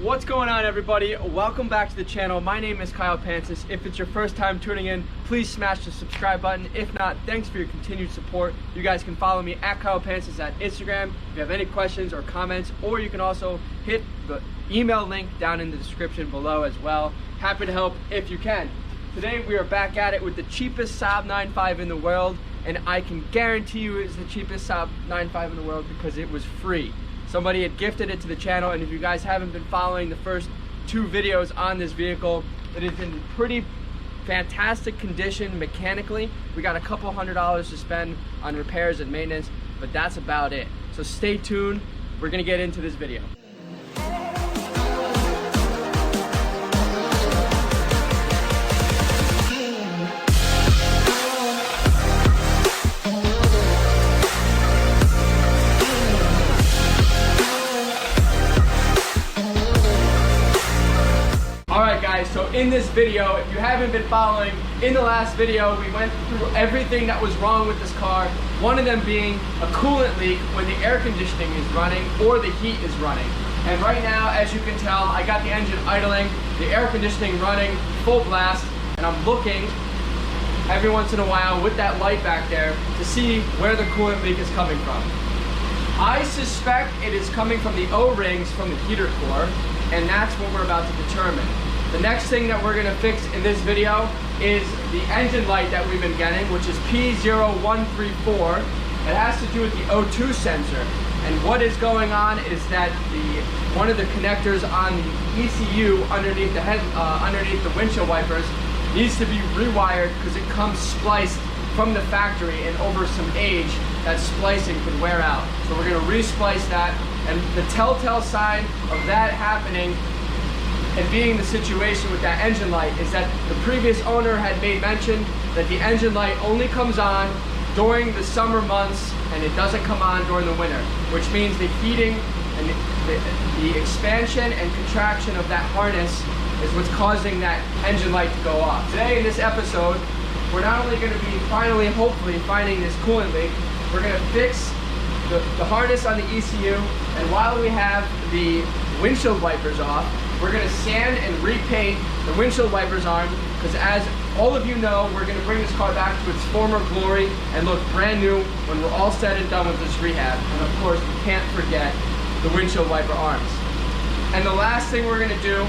What's going on, everybody? Welcome back to the channel. My name is Kyle Pancis. If it's your first time tuning in, please smash the subscribe button. If not, thanks for your continued support. You guys can follow me at Kyle Pancis at Instagram if you have any questions or comments, or you can also hit the email link down in the description below as well. Happy to help if you can. Today we are back at it with the cheapest Saab 9.5 in the world, and I can guarantee you it's the cheapest Saab 9.5 in the world because it was free. Somebody had gifted it to the channel, and if you guys haven't been following the first two videos on this vehicle, it is in pretty fantastic condition mechanically. We got a couple $100s to spend on repairs and maintenance, but that's about it. So stay tuned, we're gonna get into this video. So in this video, if you haven't been following, in the last video we went through everything that was wrong with this car, one of them being a coolant leak when the air conditioning is running or the heat is running. And right now, as you can tell, I got the engine idling, the air conditioning running full blast, and I'm looking every once in a while with that light back there to see where the coolant leak is coming from. I suspect it is coming from the O-rings from the heater core, and that's what we're about to determine. The next thing that we're gonna fix in this video is the engine light that we've been getting, which is P0134. It has to do with the O2 sensor. And what is going on is that one of the connectors on the ECU underneath the windshield wipers needs to be rewired because it comes spliced from the factory, and over some age, that splicing could wear out. So we're gonna re-splice that, and the telltale sign of that happening and being the situation with that engine light is that the previous owner had made mention that the engine light only comes on during the summer months and it doesn't come on during the winter, which means the heating and the expansion and contraction of that harness is what's causing that engine light to go off. Today in this episode, we're not only going to be finally, hopefully, finding this coolant leak, we're going to fix the harness on the ECU, and while we have the windshield wipers off, we're gonna sand and repaint the windshield wipers arm, because as all of you know, we're gonna bring this car back to its former glory and look brand new when we're all said and done with this rehab. And of course, we can't forget the windshield wiper arms. And the last thing we're gonna do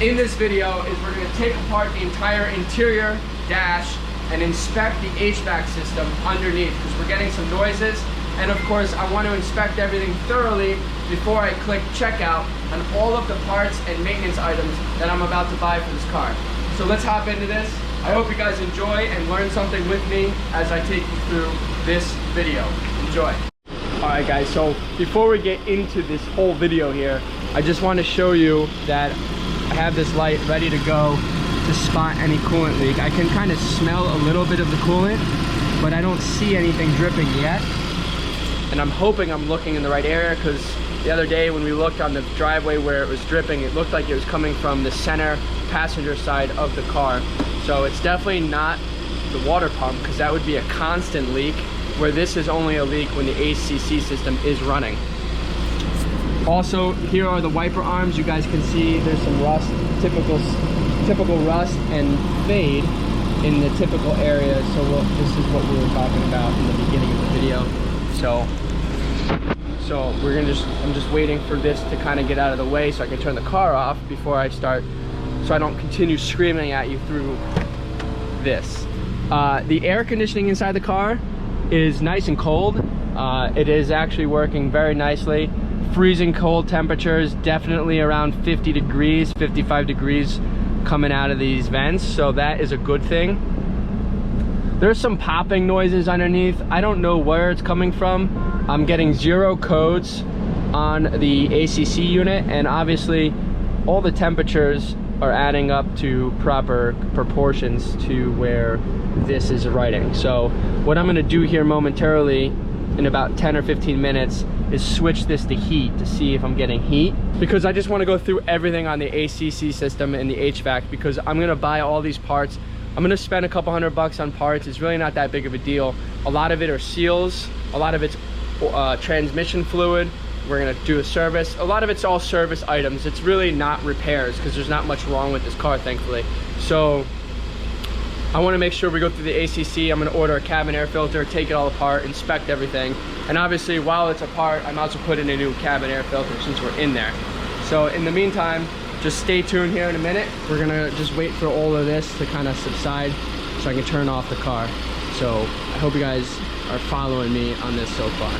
in this video is we're gonna take apart the entire interior dash and inspect the HVAC system underneath, because we're getting some noises. And of course, I want to inspect everything thoroughly before I click checkout on all of the parts and maintenance items that I'm about to buy for this car. So let's hop into this. I hope you guys enjoy and learn something with me as I take you through this video. Enjoy. Alright guys, so before we get into this whole video here, I just want to show you that I have this light ready to go to spot any coolant leak. I can kind of smell a little bit of the coolant, but I don't see anything dripping yet. And I'm hoping I'm looking in the right area, because the other day when we looked on the driveway where it was dripping, it looked like it was coming from the center passenger side of the car. So it's definitely not the water pump, because that would be a constant leak, where this is only a leak when the ACC system is running. Also, here are the wiper arms. You guys can see there's some rust, typical rust and fade in the typical areas. So this is what we were talking about in the beginning of the video. So we're gonna I'm just waiting for this to kind of get out of the way so I can turn the car off before I start, so I don't continue screaming at you through this. The air conditioning inside the car is nice and cold. It is actually working very nicely. Freezing cold temperatures, definitely around 50 degrees, 55 degrees coming out of these vents, so that is a good thing. There's some popping noises underneath. I don't know where it's coming from. I'm getting 0 codes on the ACC unit, and obviously all the temperatures are adding up to proper proportions to where this is writing. So what I'm gonna do here momentarily in about 10 or 15 minutes is switch this to heat to see if I'm getting heat, because I just want to go through everything on the ACC system and the HVAC, because I'm gonna buy all these parts. I'm gonna spend a couple $100 on parts. It's really not that big of a deal. A lot of it are seals, a lot of it's transmission fluid, we're gonna do a service. A lot of it's all service items. It's really not repairs because there's not much wrong with this car, thankfully. So I want to make sure we go through the ACC. I'm gonna order a cabin air filter, take it all apart, inspect everything. And obviously while it's apart, I might as well put in a new cabin air filter since we're in there. So in the meantime, just stay tuned here in a minute. We're gonna just wait for all of this to kind of subside so I can turn off the car. So I hope you guys are following me on this so far.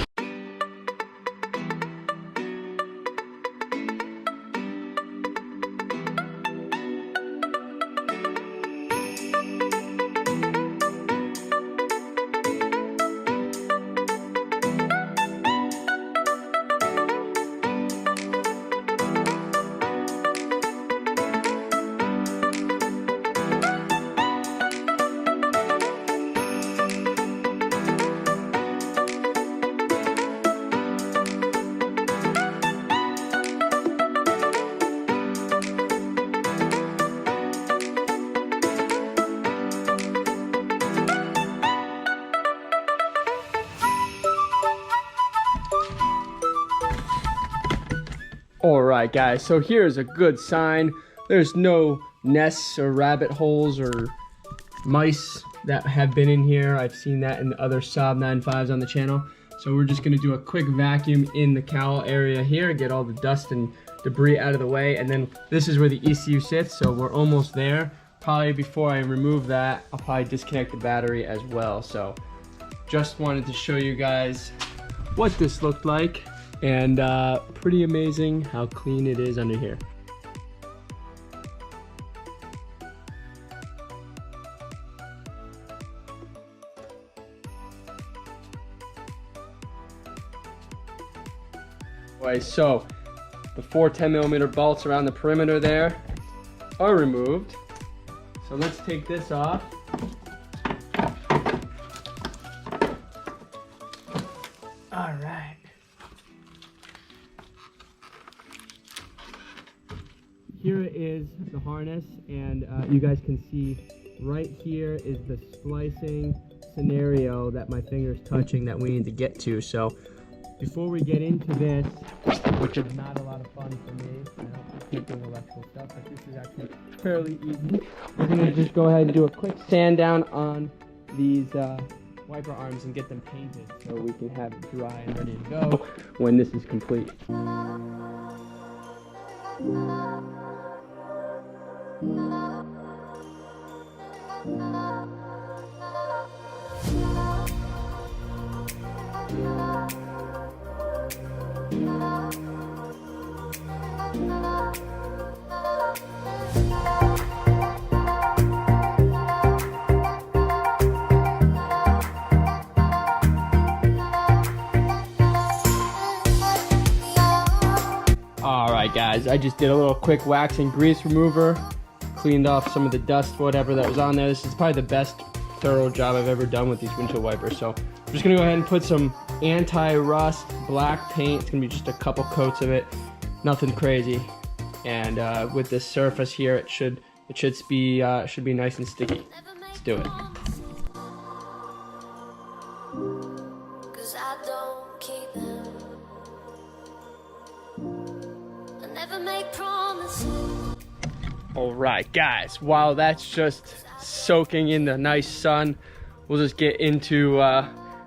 Alright guys, so here's a good sign. There's no nests or rabbit holes or mice that have been in here. I've seen that in the other Saab 95s on the channel. So we're just going to do a quick vacuum in the cowl area here, get all the dust and debris out of the way, and then this is where the ECU sits, so we're almost there. Probably before I remove that, I'll probably disconnect the battery as well. So just wanted to show you guys what this looked like. And pretty amazing how clean it is under here. Anyway, so the 4 10mm bolts around the perimeter there are removed. So let's take this off. All right. Here is the harness, and you guys can see right here is the splicing scenario that my finger's touching that we need to get to. So before we get into this, which is not a lot of fun for me, I don't like doing electrical stuff, but this is actually fairly easy. We're gonna just go ahead and do a quick sand down on these wiper arms and get them painted so we can have it dry and ready to go when this is complete. Alright guys, I just did a little quick wax and grease remover, cleaned off some of the dust, whatever that was on there. This is probably the best thorough job I've ever done with these windshield wipers. So I'm just gonna go ahead and put some anti-rust black paint. It's gonna be just a couple coats of it, nothing crazy. And with this surface here, it should be nice and sticky. Let's do it. Alright guys, while that's just soaking in the nice sun, we'll just get into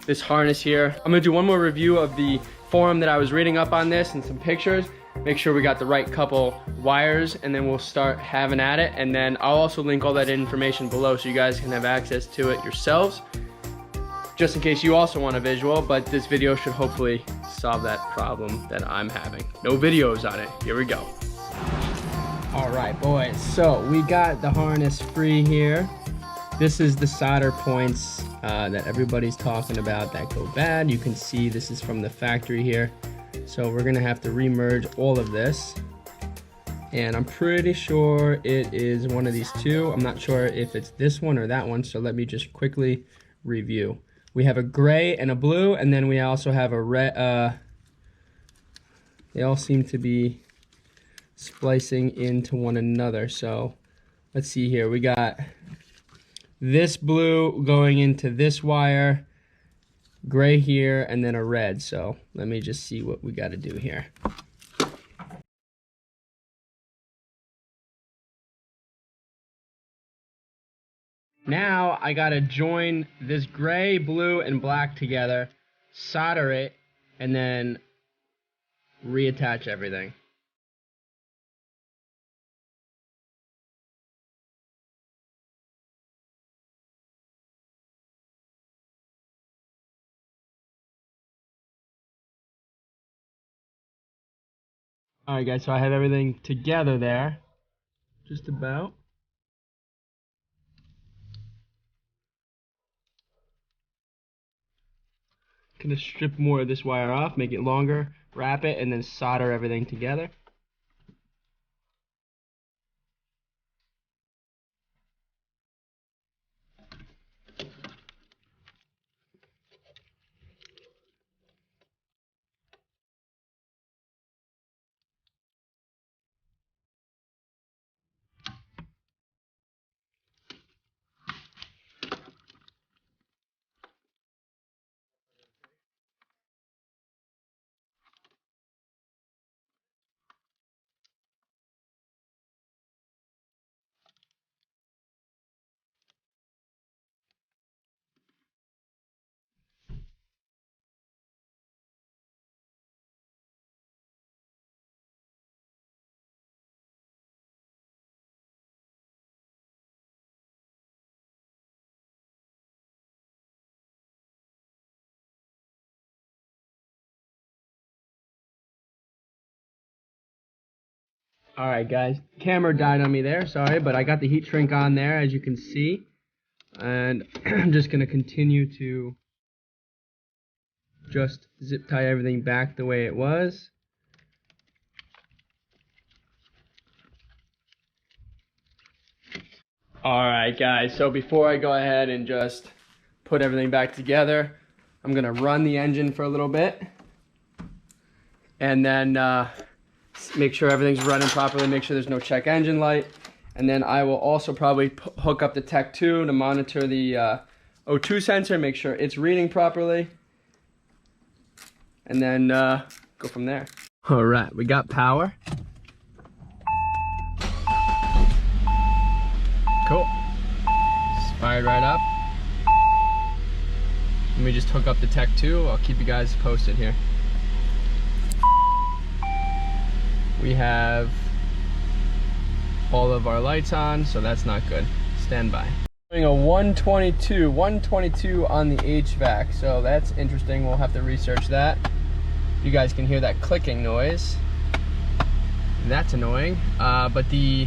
this harness here. I'm gonna do one more review of the forum that I was reading up on this and some pictures. Make sure we got the right couple wires, and then we'll start having at it. And then I'll also link all that information below so you guys can have access to it yourselves, just in case you also want a visual. But this video should hopefully solve that problem that I'm having. No videos on it. Here we go. All right, boys, so we got the harness free here. This is the solder points that everybody's talking about that go bad. You can see this is from the factory here. So we're gonna have to remerge all of this. And I'm pretty sure it is one of these two. I'm not sure if it's this one or that one, so let me just quickly review. We have a gray and a blue, and then we also have a red. They all seem to be splicing into one another. So let's see here. We got this blue going into this wire, gray here, and then a red. So let me just see what we got to do here. Now I gotta join this gray, blue, and black together, solder it, and then reattach everything. Alright guys, so I have everything together there, just about. Gonna strip more of this wire off, make it longer, wrap it, and then solder everything together. Alright guys, camera died on me there, sorry, but I got the heat shrink on there as you can see. And I'm just going to continue to just zip tie everything back the way it was. Alright guys, so before I go ahead and just put everything back together, I'm going to run the engine for a little bit. And then make sure everything's running properly, make sure there's no check engine light. And then I will also probably hook up the Tech 2 to monitor the O2 sensor, make sure it's reading properly. And then go from there. All right, we got power. Cool. It's fired right up. Let me just hook up the Tech 2. I'll keep you guys posted here. We have all of our lights on, so that's not good. Stand by. Doing a 122 on the HVAC, so that's interesting. We'll have to research that. You guys can hear that clicking noise. That's annoying. But the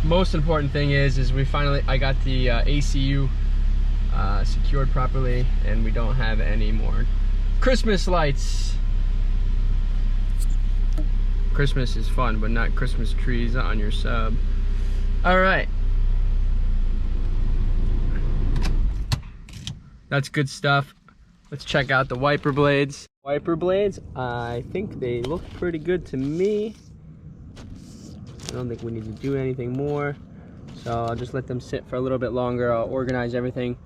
most important thing is I got the ECU secured properly, and we don't have any more Christmas lights. Christmas is fun, but not Christmas trees on your Saab. All right. That's good stuff. Let's check out the wiper blades. Wiper blades, I think they look pretty good to me. I don't think we need to do anything more. So I'll just let them sit for a little bit longer. I'll organize everything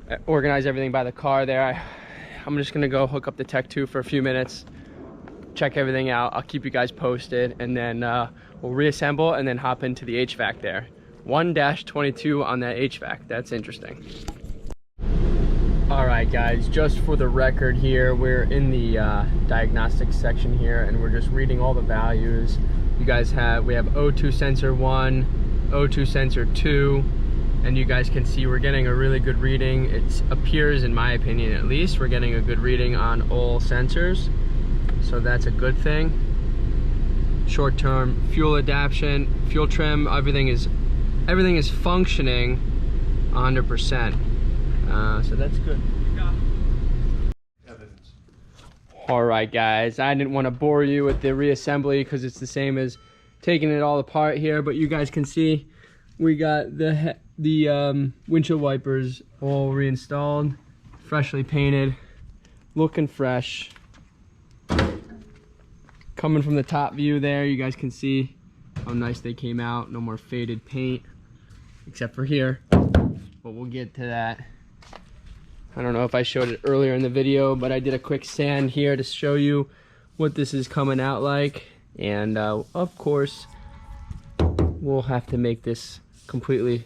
by the car there. I'm just gonna go hook up the Tech 2 for a few minutes. Check everything out. I'll keep you guys posted, and then we'll reassemble and then hop into the HVAC there. 1-22 on that HVAC. That's interesting. All right, guys, just for the record here, we're in the diagnostics section here, and we're just reading all the values. You guys we have O2 sensor 1, O2 sensor 2, and you guys can see we're getting a really good reading. It appears, in my opinion at least, we're getting a good reading on all sensors. So that's a good thing. Short-term fuel adaptation, fuel trim, everything is functioning 100%. So that's good. All right, guys. I didn't want to bore you with the reassembly because it's the same as taking it all apart here, but you guys can see we got the windshield wipers all reinstalled, freshly painted, looking fresh. Coming from the top view there, you guys can see how nice they came out. No more faded paint, except for here, but we'll get to that. I don't know if I showed it earlier in the video, but I did a quick sand here to show you what this is coming out like. And of course, we'll have to make this completely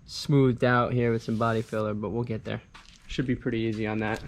smoothed out here with some body filler, but we'll get there. Should be pretty easy on that.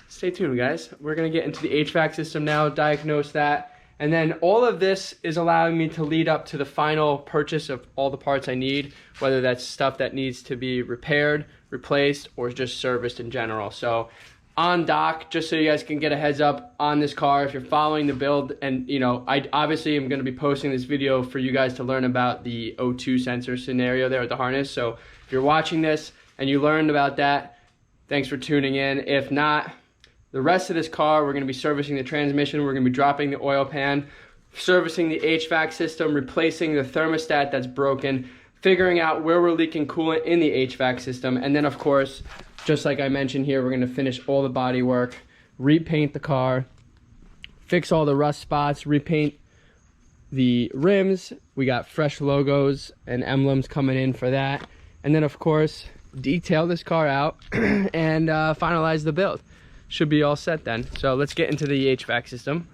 Stay tuned, guys. We're gonna get into the HVAC system now, diagnose that, and then all of this is allowing me to lead up to the final purchase of all the parts I need, whether that's stuff that needs to be repaired, replaced, or just serviced in general. So on dock, just so you guys can get a heads up on this car, if you're following the build, and you know, I obviously am going to be posting this video for you guys to learn about the O2 sensor scenario there with the harness. So if you're watching this and you learned about that, thanks for tuning in. If not, the rest of this car, we're going to be servicing the transmission, we're going to be dropping the oil pan, servicing the HVAC system, replacing the thermostat that's broken, figuring out where we're leaking coolant in the HVAC system, and then of course, just like I mentioned here, we're going to finish all the body work, repaint the car, fix all the rust spots, repaint the rims. We got fresh logos and emblems coming in for that, and then of course detail this car out and finalize the build. Should be all set then. So let's get into the HVAC system,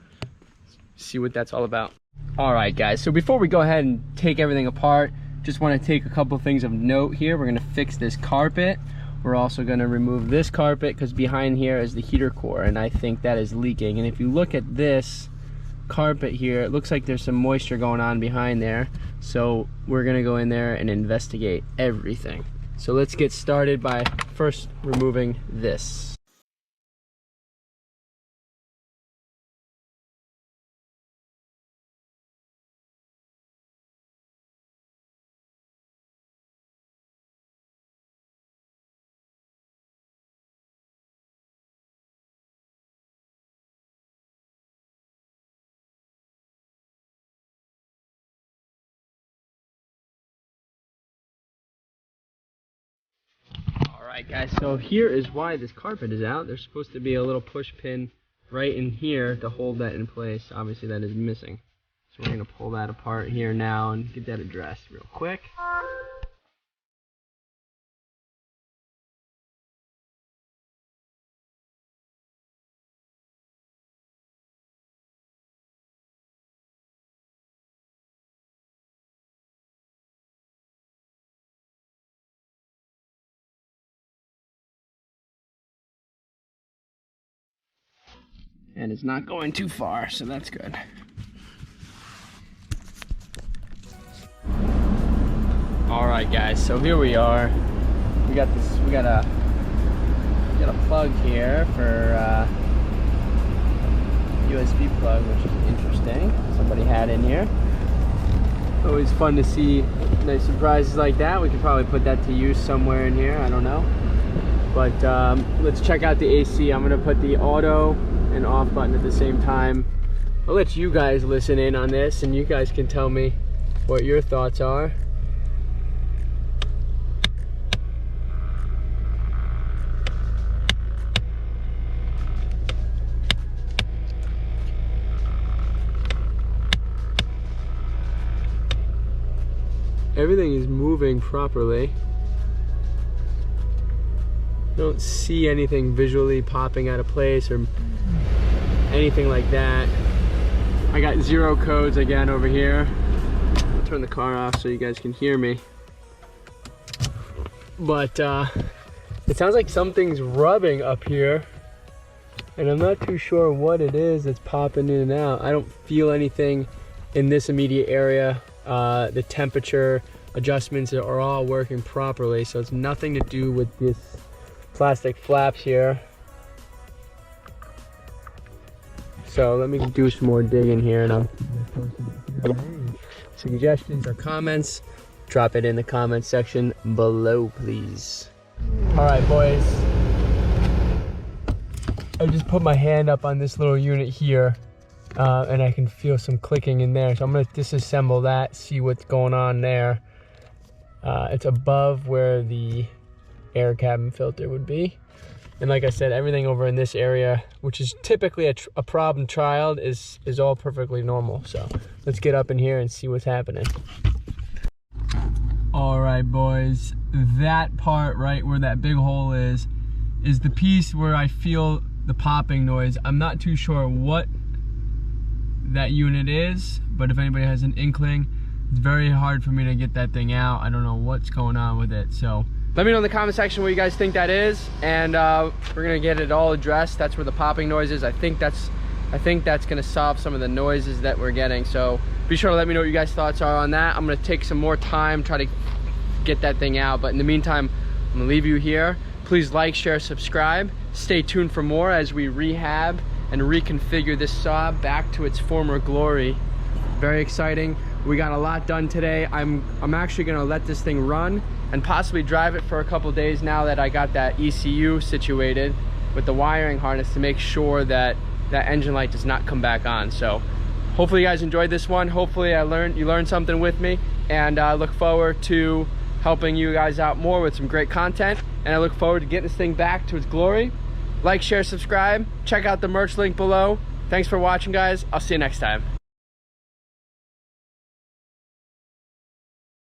see what that's all about. All right, guys, so before we go ahead and take everything apart, just want to take a couple things of note here. We're going to fix this carpet. We're also going to remove this carpet because behind here is the heater core, and I think that is leaking. And if you look at this carpet here, it looks like there's some moisture going on behind there. So we're going to go in there and investigate everything. So let's get started by first removing this. Alright guys, so here is why this carpet is out. There's supposed to be a little push pin right in here to hold that in place. Obviously that is missing. So we're going to pull that apart here now and get that addressed real quick. And it's not going too far, so that's good. Alright guys, so here we are. We got a plug here for USB plug, which is interesting. Somebody had in here. Always fun to see nice surprises like that. We could probably put that to use somewhere in here, I don't know. But let's check out the AC. I'm gonna put the auto and off button at the same time. I'll let you guys listen in on this and you guys can tell me what your thoughts are. Everything is moving properly. Don't see anything visually popping out of place or anything like that. I got 0 codes again over here. I'll turn the car off so you guys can hear me. But it sounds like something's rubbing up here, and I'm not too sure what it is that's popping in and out. I don't feel anything in this immediate area. The temperature adjustments are all working properly, so it's nothing to do with this plastic flaps here. So let me do some more digging here, and I'll suggestions or comments, drop it in the comment section below, please. All right, boys, I just put my hand up on this little unit here, and I can feel some clicking in there, so I'm going to disassemble that, see what's going on there. It's above where the air cabin filter would be, and like I said, everything over in this area, which is typically a problem child, is all perfectly normal. So let's get up in here and see what's happening. All right, boys, that part right where that big hole is the piece where I feel the popping noise. I'm not too sure what that unit is, but if anybody has an inkling, it's very hard for me to get that thing out. I don't know what's going on with it, so let me know in the comment section what you guys think that is, and we're gonna get it all addressed. That's where the popping noise is. I think that's gonna solve some of the noises that we're getting, so be sure to let me know what you guys' thoughts are on that. I'm gonna take some more time, try to get that thing out, but in the meantime, I'm gonna leave you here. Please like, share, subscribe. Stay tuned for more as we rehab and reconfigure this Saab back to its former glory. Very exciting. We got a lot done today. I'm actually gonna let this thing run and possibly drive it for a couple days now that I got that ECU situated with the wiring harness to make sure that that engine light does not come back on. So hopefully you guys enjoyed this one. Hopefully you learned something with me, and I look forward to helping you guys out more with some great content, and I look forward to getting this thing back to its glory. Like, share, subscribe. Check out the merch link below. Thanks for watching, guys. I'll see you next time.